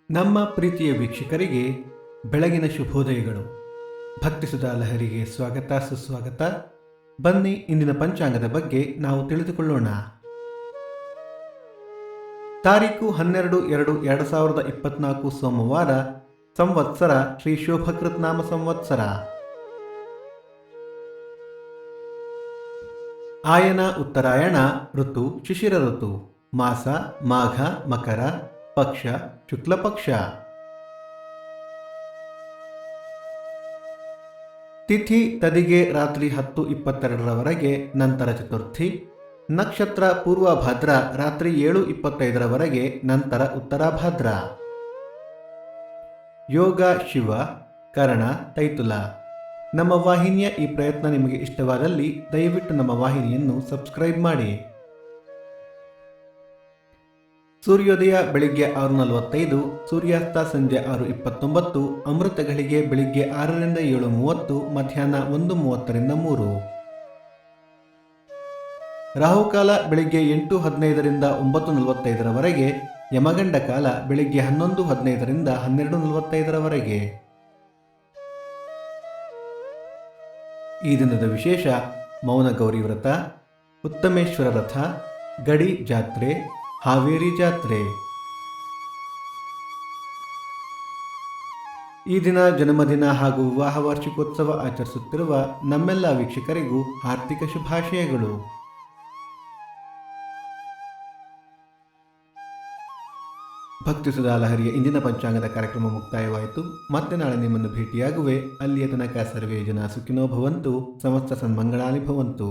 ನಮ್ಮ ಪ್ರೀತಿಯ ವೀಕ್ಷಕರಿಗೆ ಬೆಳಗಿನ ಶುಭೋದಯಗಳು. ಭಕ್ತಿಸುಧಾ ಲಹರಿಗೆ ಸ್ವಾಗತ ಸುಸ್ವಾಗತ. ಬನ್ನಿ ಇಂದಿನ ಪಂಚಾಂಗದ ಬಗ್ಗೆ ನಾವು ತಿಳಿದುಕೊಳ್ಳೋಣ. ತಾರೀಕು 12/2/2024 ಸೋಮವಾರ, ಸಂವತ್ಸರ ಶ್ರೀ ಶೋಭಕೃತ್ ನಾಮ ಸಂವತ್ಸರ. ಆಯನ ಉತ್ತರಾಯಣ, ಋತು ಶಿಶಿರ ಋತು, ಮಾಸ ಮಾಘ ಮಕರ, ಪಕ್ಷ ಶುಕ್ಲ ಪಕ್ಷ. ತಿಥಿ ತದಿಗೆ ರಾತ್ರಿ 10:22 ನಂತರ ಚತುರ್ಥಿ. ನಕ್ಷತ್ರ ಪೂರ್ವಭಾದ್ರ ರಾತ್ರಿ 7:25 ನಂತರ ಉತ್ತರಾಭಾದ್ರ. ಯೋಗ ಶಿವ, ಕರ್ಣ ತೈತುಲ. ನಮ್ಮ ವಾಹಿನಿಯ ಈ ಪ್ರಯತ್ನ ನಿಮಗೆ ಇಷ್ಟವಾದಲ್ಲಿ ದಯವಿಟ್ಟು ನಮ್ಮ ವಾಹಿನಿಯನ್ನು ಸಬ್ಸ್ಕ್ರೈಬ್ ಮಾಡಿ. ಸೂರ್ಯೋದಯ ಬೆಳಿಗ್ಗೆ 6:45, ಸೂರ್ಯಾಸ್ತ ಸಂಜೆ 6:29, ಅಮೃತ ಘಳಿಗೆ ಬೆಳಿಗ್ಗೆ 6 ರಿಂದ 7:30, ಮಧ್ಯಾಹ್ನ 1:30 ರಿಂದ 3. ರಾಹುಕಾಲ ಬೆಳಿಗ್ಗೆ 8:15 ರಿಂದ 9:45, ಯಮಗಂಡ ಕಾಲ ಬೆಳಿಗ್ಗೆ 11:15 ರಿಂದ 12:45. ಈ ದಿನದ ವಿಶೇಷ: ಮೌನ ಗೌರಿ ವ್ರತ, ಉತ್ತಮೇಶ್ವರ ರಥ, ಗಡಿ ಜಾತ್ರೆ, ಹಾವೇರಿ ಜಾತ್ರೆ. ಈ ದಿನ ಜನ್ಮದಿನ ಹಾಗೂ ವಿವಾಹ ವಾರ್ಷಿಕೋತ್ಸವ ಆಚರಿಸುತ್ತಿರುವ ನಮ್ಮೆಲ್ಲ ವೀಕ್ಷಕರಿಗೂ ಹಾರ್ದಿಕ ಶುಭಾಶಯಗಳು. ಭಕ್ತಿಸುಧಾ ಲಹರಿಯ ಇಂದಿನ ಪಂಚಾಂಗದ ಕಾರ್ಯಕ್ರಮ ಮುಕ್ತಾಯವಾಯಿತು. ಮತ್ತೆ ನಾಳೆ ನಿಮ್ಮನ್ನು ಭೇಟಿಯಾಗುವೆ. ಅಲ್ಲಿಯ ತನಕ ಸರ್ವೇ ಜನ ಸುಖಿನೋ ಭವಂತು. ಸಮಸ್ತ ಸನ್ಮಂಗಳಾನಿ ಭವಂತು.